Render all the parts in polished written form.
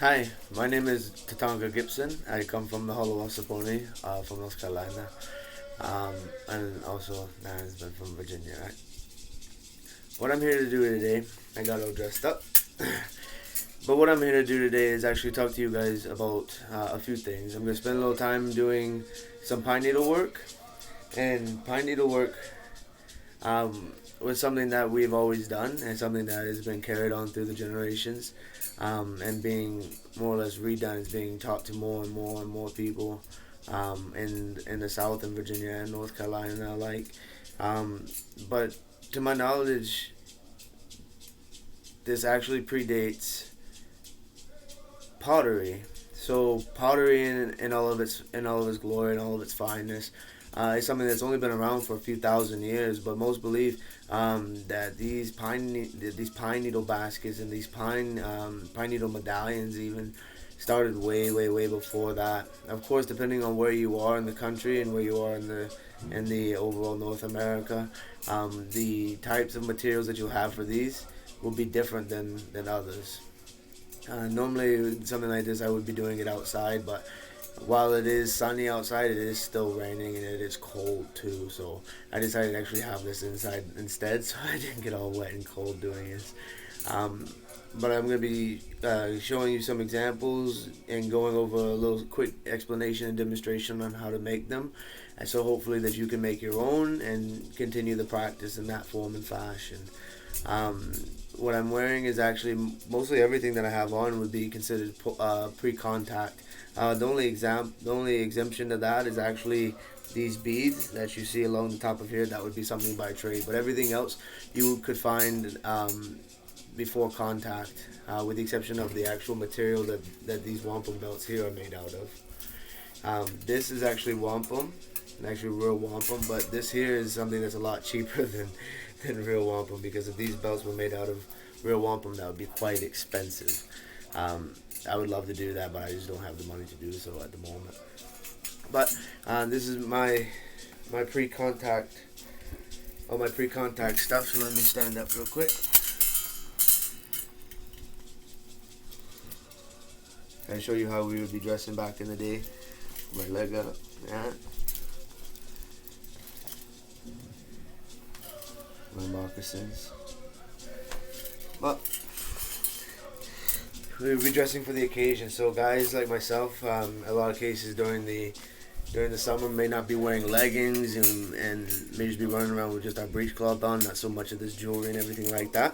Hi, my name is Tatanka Gibson. I come from the HALIWA-SAPONI from North Carolina, and also Johannesburg from Virginia. Right? What I'm here to do today, I got all dressed up. But what I'm here to do today is actually talk to you guys about a few things. I'm going to spend a little time doing some pine needle work, and pine needle work was something that we've always done and something that has been carried on through the generations, and being more or less redone is being taught to more and more and more people in the South and Virginia and North Carolina alike. But to my knowledge, this actually predates pottery. So pottery in all of its glory and all of its fineness is something that's only been around for a few thousand years. But most believe that these pine needle baskets and these pine needle medallions even started way before that. Of course, depending on where you are in the country and where you are in the overall North America, the types of materials that you'll have for these will be different than others. Normally, something like this, I would be doing it outside, but while it is sunny outside, it is still raining and it is cold too. So I decided to actually have this inside instead, so I didn't get all wet and cold doing this. Um, but I'm going to be showing you some examples and going over a little quick explanation and demonstration on how to make them. And so hopefully that you can make your own and continue the practice in that form and fashion. Um, what I'm wearing is actually mostly everything that I have on would be considered pre-contact. The only exemption to that is actually these beads that you see along the top of here. That would be something by trade, but everything else you could find before contact, with the exception of the actual material that these wampum belts here are made out of. This is actually wampum, actually real wampum, but this here is something that's a lot cheaper than real wampum, because if these belts were made out of real wampum, that would be quite expensive. I would love to do that, but I just don't have the money to do so at the moment. But this is my pre-contact, all my pre-contact stuff. So let me stand up real quick. And show you how we would be dressing back in the day. My leg up, yeah. My moccasins. But we'll be dressing for the occasion. So guys like myself, a lot of cases during the summer may not be wearing leggings and may just be running around with just our breechcloth on, not so much of this jewelry and everything like that.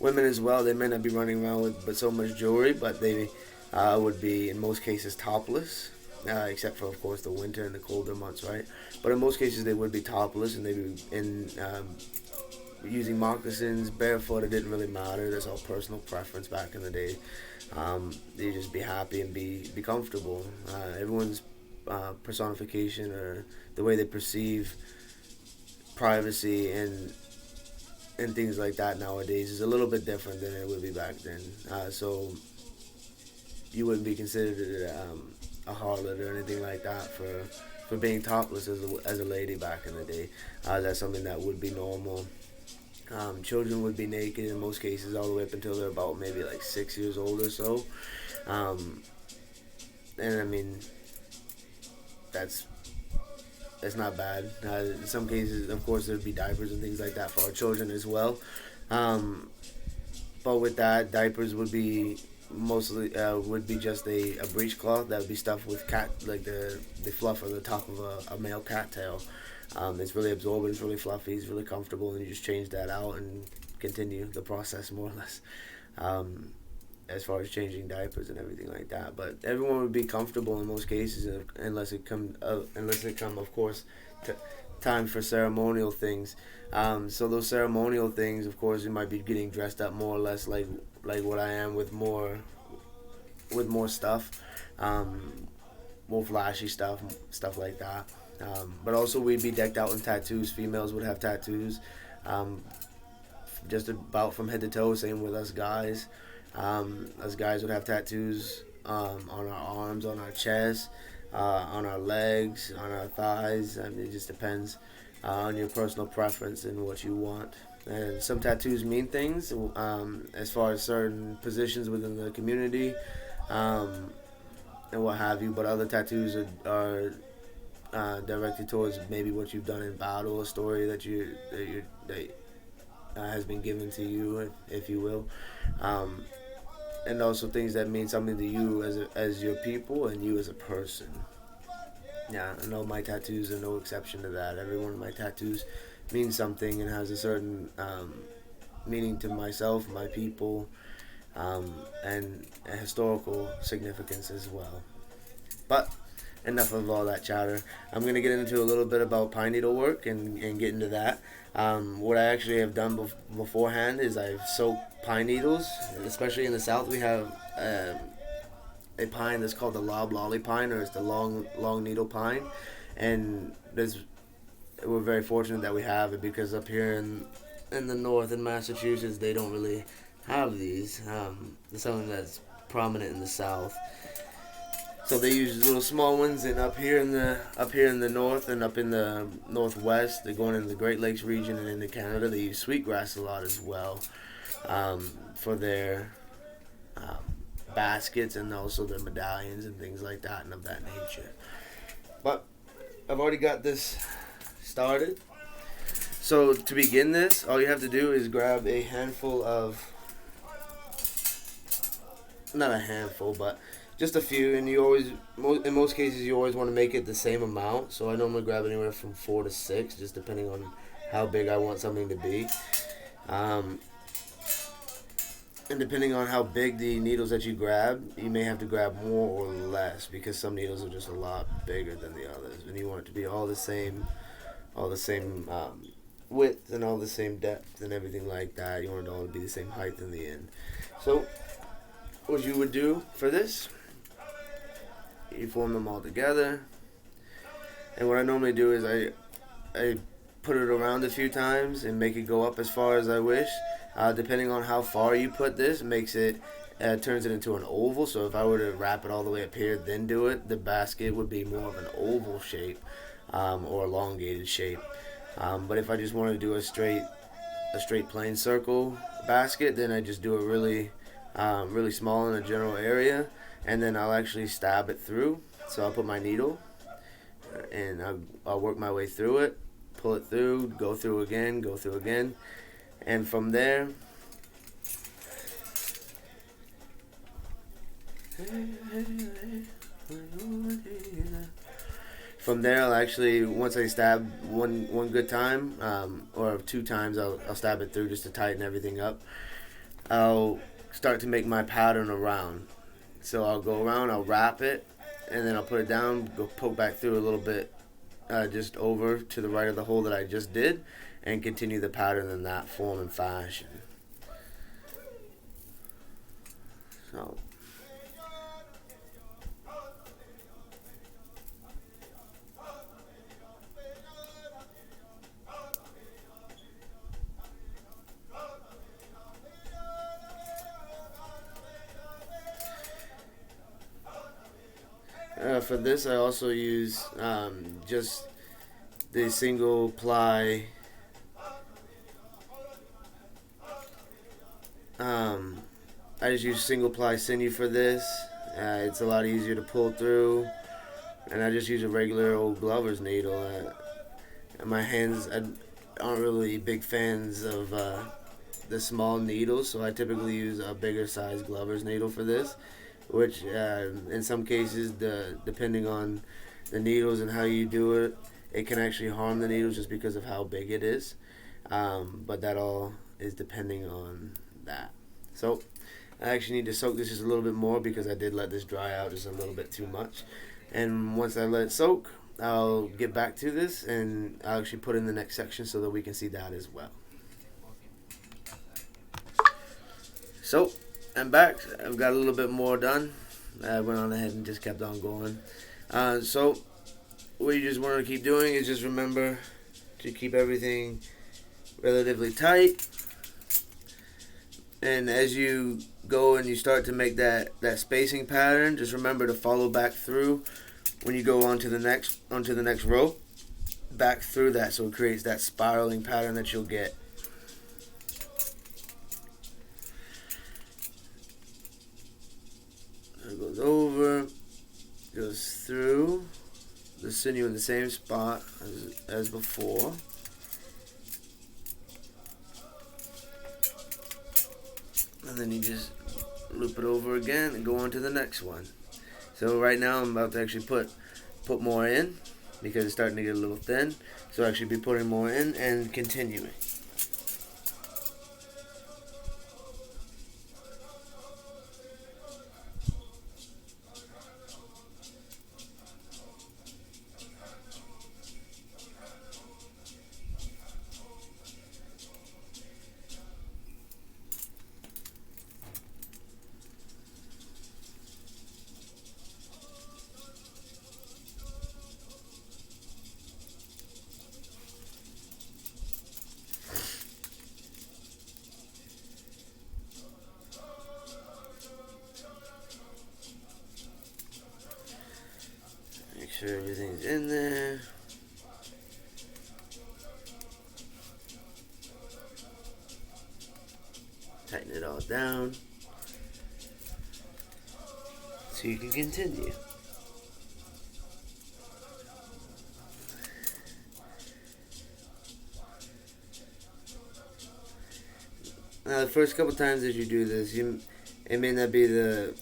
Women as well, they may not be running around with so much jewelry, but they would be in most cases topless, except for of course the winter and the colder months, right? But in most cases they would be topless, and they'd be in using moccasins, barefoot. It didn't really matter. That's all personal preference back in the day. They just be happy and be comfortable. Everyone's personification or the way they perceive privacy and things like that nowadays is a little bit different than it would be back then. So you wouldn't be considered a harlot or anything like that for being topless as a lady back in the day. That's something that would be normal. Children would be naked in most cases all the way up until they're about maybe like 6 years old or so. And I mean, that's not bad. In some cases, of course, there'd be diapers and things like that for our children as well. But with that, diapers would be mostly just a breechcloth that would be stuffed with the fluff on the top of a male cattail. It's really absorbent, it's really fluffy, it's really comfortable, and you just change that out and continue the process more or less. As far as changing diapers and everything like that, but everyone would be comfortable in most cases, unless it come of course time for ceremonial things. So those ceremonial things, of course, you might be getting dressed up more or less like what I am, with more stuff, more flashy stuff like that. But also we'd be decked out in tattoos. Females would have tattoos, just about from head to toe. Same with us guys. Us guys would have tattoos on our arms, on our chest, on our legs, on our thighs. I mean, it just depends on your personal preference and what you want. And some tattoos mean things as far as certain positions within the community and what have you. But other tattoos are directed towards maybe what you've done in battle, a story that has been given to you, if you will, and also things that mean something to you as your people and you as a person. Yeah, I know my tattoos are no exception to that. Every one of my tattoos means something and has a certain meaning to myself, my people, and a historical significance as well. But enough of all that chatter. I'm going to get into a little bit about pine needle work and get into that. What I actually have done beforehand is I've soaked pine needles, especially in the South. We have a pine that's called the loblolly pine, or it's the long needle pine, and we're very fortunate that we have it, because up here in the north in Massachusetts they don't really have these. It's something that's prominent in the South. So they use little small ones, and up here in the north and up in the northwest, they're going into the Great Lakes region and into Canada. They use sweetgrass a lot as well for their baskets and also their medallions and things like that and of that nature. But I've already got this started. So to begin this, all you have to do is grab a handful of, not a handful, but just a few, and in most cases you always want to make it the same amount. So I normally grab anywhere from 4 to 6, just depending on how big I want something to be. And depending on how big the needles that you grab, you may have to grab more or less, because some needles are just a lot bigger than the others, and you want it to be all the same width and all the same depth and everything like that. You want it all to be the same height in the end. So what you would do for this, you form them all together, and what I normally do is I put it around a few times and make it go up as far as I wish. Depending on how far you put this, turns it into an oval. So if I were to wrap it all the way up here, then do it, the basket would be more of an oval shape or elongated shape. But if I just want to do a straight plain circle basket, then I just do it really small in a general area, and then I'll actually stab it through. So I'll put my needle and I'll work my way through it, pull it through, go through again. And from there, I'll actually, once I stab one good time, or 2 times, I'll stab it through just to tighten everything up. I'll start to make my pattern around. So I'll go around, I'll wrap it, and then I'll put it down, go poke back through a little bit, just over to the right of the hole that I just did, and continue the pattern in that form and fashion. So for this, I also use just the single ply. I just use single ply sinew for this. It's a lot easier to pull through, and I just use a regular old glover's needle. My hands aren't really big fans of the small needles, so I typically use a bigger size glover's needle for this, which in some cases, depending on the needles and how you do it, it can actually harm the needles just because of how big it is. But that all is depending on that. So I actually need to soak this just a little bit more, because I did let this dry out just a little bit too much. And once I let it soak, I'll get back to this, and I'll actually put in the next section so that we can see that as well. So I'm back. I've got a little bit more done. I went on ahead and just kept on going. So what you just want to keep doing is just remember to keep everything relatively tight. And as you go and you start to make that spacing pattern, just remember to follow back through when you go onto the next row, back through that, so it creates that spiraling pattern that you'll get. goes over, goes through the sinew in the same spot as before. And then you just loop it over again and go on to the next one. So right now I'm about to actually put more in because it's starting to get a little thin. So I'll actually be putting more in and continuing. Make sure everything's in there. Tighten it all down so you can continue. Now the first couple times as you do this, it may not be the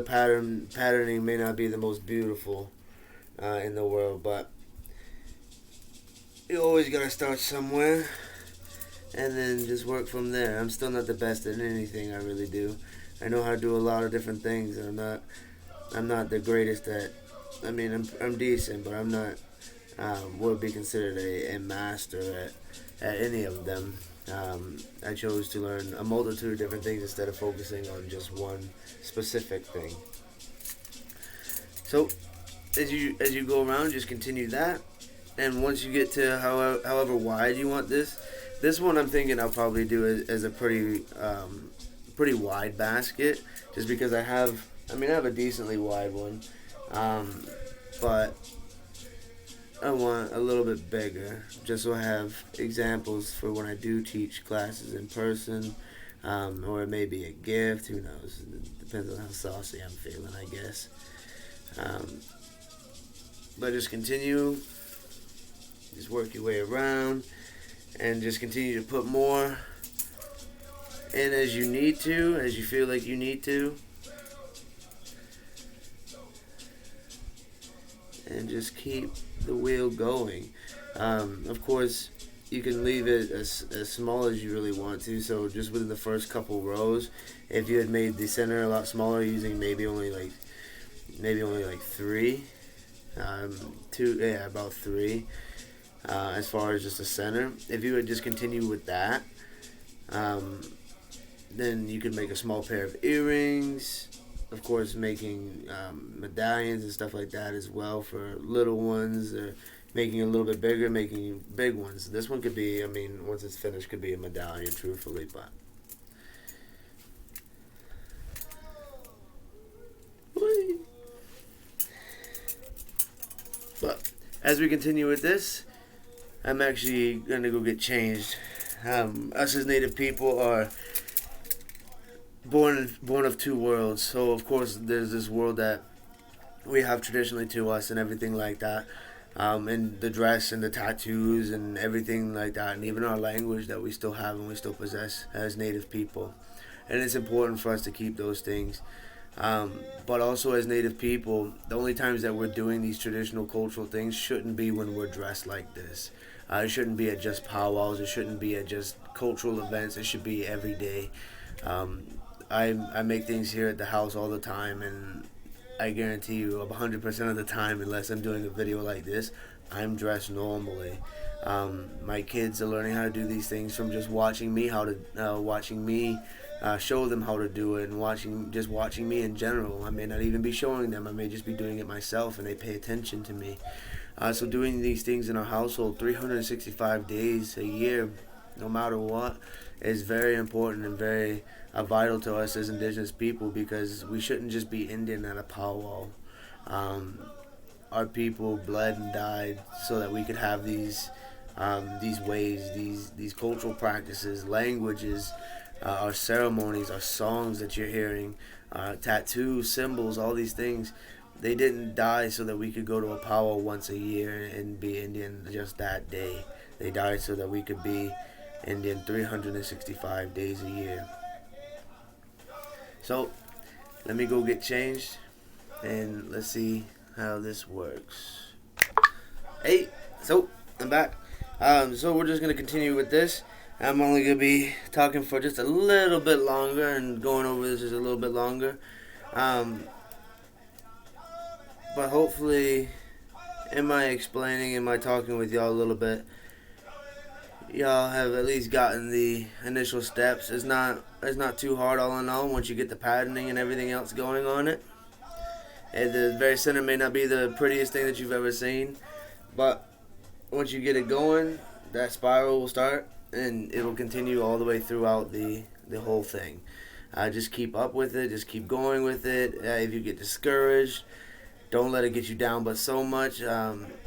patterning may not be the most beautiful in the world, but you always gotta start somewhere and then just work from there. I'm still not the best at anything, I really do. I know how to do a lot of different things, and I'm not the greatest at. I mean, I'm decent, but I'm not would be considered a master at any of them. I chose to learn a multitude of different things instead of focusing on just one specific thing. So as you go around, just continue that, and once you get to however wide you want this one, I'm thinking I'll probably do it as a pretty wide basket, just because I have a decently wide one, but I want a little bit bigger, just so I have examples for when I do teach classes in person, or it may be a gift, who knows, it depends on how saucy I'm feeling, I guess. But just continue, just work your way around, and just continue to put more in as you need to, as you feel like you need to. And just keep the wheel going. Of course, you can leave it as small as you really want to. So just within the first couple rows, if you had made the center a lot smaller, using maybe only like three, about three, as far as just the center. If you would just continue with that, then you could make a small pair of earrings. Of course, making medallions and stuff like that as well for little ones, or making it a little bit bigger, making big ones. This one could be, once it's finished, could be a medallion, truthfully, but as we continue with this, I'm actually going to go get changed. Us as Native people are born of two worlds. So of course there's this world that we have traditionally to us and everything like that, and the dress and the tattoos and everything like that, and even our language that we still have and we still possess as Native people. And it's important for us to keep those things. But also as Native people, the only times that we're doing these traditional cultural things shouldn't be when we're dressed like this. It shouldn't be at just powwows. It shouldn't be at just cultural events. It should be every day. I make things here at the house all the time, and I guarantee you 100% of the time, unless I'm doing a video like this, I'm dressed normally. My kids are learning how to do these things from just watching me show them how to do it, and watching me in general. I may not even be showing them. I may just be doing it myself, and they pay attention to me. So doing these things in our household 365 days a year, no matter what, is very important and very vital to us as Indigenous people, because we shouldn't just be Indian at a powwow. Our people bled and died so that we could have these ways, these cultural practices, languages, our ceremonies, our songs that you're hearing, tattoos, symbols, all these things. They didn't die so that we could go to a powwow once a year and be Indian just that day. They died so that we could be Indian 365 days a year. So let me go get changed and let's see how this works. Hey, so I'm back. So we're just gonna continue with this. I'm only gonna be talking for just a little bit longer and going over this just a little bit longer. But hopefully, in my explaining, in my talking with y'all a little bit, y'all have at least gotten the initial steps. It's not too hard all in all once you get the patterning and everything else going on it. And the very center may not be the prettiest thing that you've ever seen, but once you get it going, that spiral will start and it will continue all the way throughout the whole thing. Just keep up with it. Just keep going with it. If you get discouraged, don't let it get you down. But so much,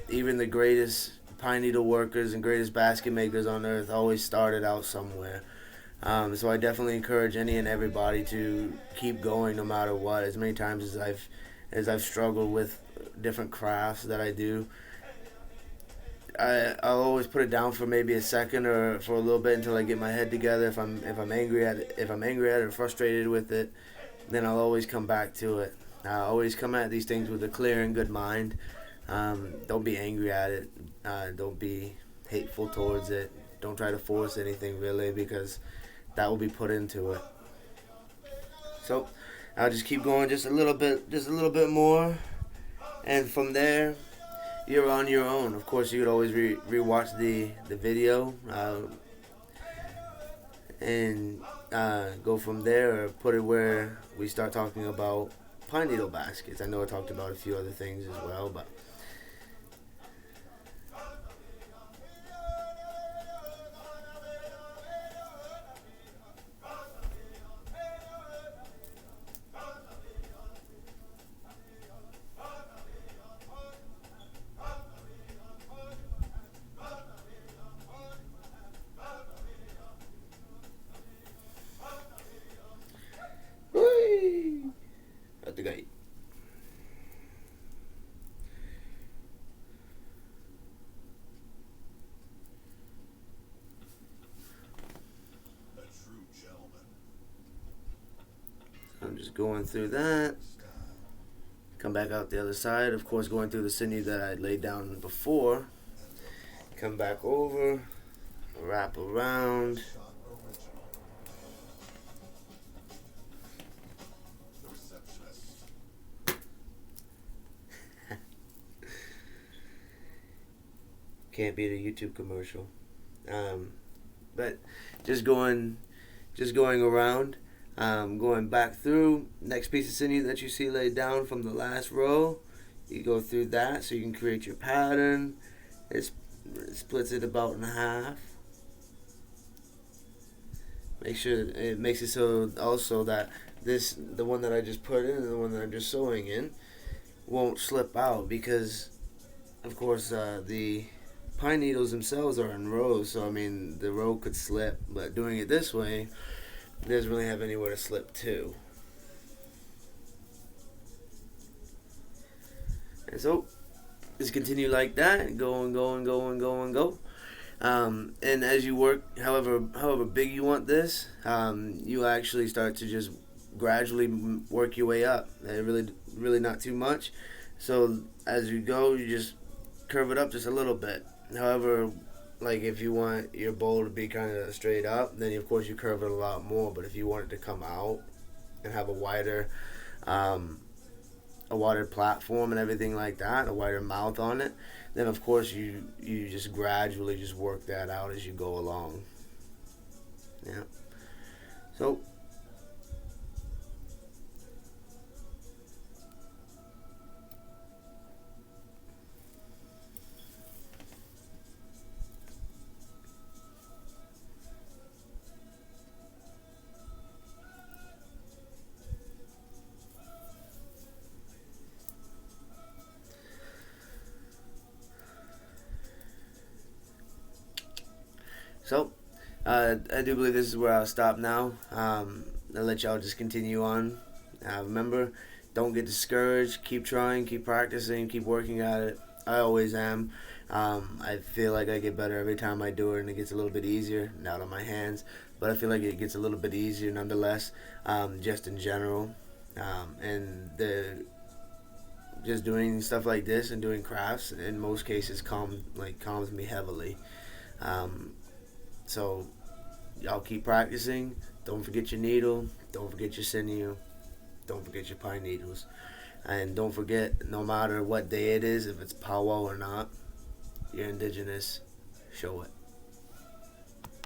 even the greatest pine needle workers and greatest basket makers on earth always started out somewhere. So I definitely encourage any and everybody to keep going no matter what. As many times as I've struggled with different crafts that I do, I'll always put it down for maybe a second or for a little bit until I get my head together. If I'm angry at it, or frustrated with it, then I'll always come back to it. I always come at these things with a clear and good mind. Don't be angry at it. Don't be hateful towards it. Don't try to force anything really, because that will be put into it. So I'll just keep going just a little bit more, and from there you're on your own. Of course, you could always rewatch the video and go from there, or put it where we start talking about pine needle baskets. I know I talked about a few other things as well, but at the gate. I'm just going through that. Come back out the other side. Of course, going through the sinew that I laid down before. Come back over. Wrap around. Can't beat a YouTube commercial. But just going around. Going back through, next piece of sinew that you see laid down from the last row, you go through that so you can create your pattern. It splits it about in half. Make sure it makes it so also that the one that I just put in and the one that I'm just sewing in won't slip out, because of course the pine needles themselves are in rows, so I mean the row could slip, but doing it this way, it doesn't really have anywhere to slip to. And so just continue like that, go and go and go and go and go. And as you work, however big you want this, you actually start to just gradually work your way up. Really not too much. So as you go, you just curve it up just a little bit. However, like if you want your bowl to be kind of straight up, then of course you curve it a lot more. But if you want it to come out and have a wider platform and everything like that, a wider mouth on it, then of course you just gradually just work that out as you go along. Yeah. So So, I do believe this is where I'll stop now. I'll let y'all just continue on. Remember, don't get discouraged. Keep trying, keep practicing, keep working at it. I always am. I feel like I get better every time I do it, and it gets a little bit easier. Not on my hands, but I feel like it gets a little bit easier nonetheless, just in general. And just doing stuff like this and doing crafts in most cases calms me heavily. Um, so y'all keep practicing. Don't forget your needle. Don't forget your sinew. Don't forget your pine needles. And don't forget, no matter what day it is, if it's powwow or not, you're indigenous. Show it.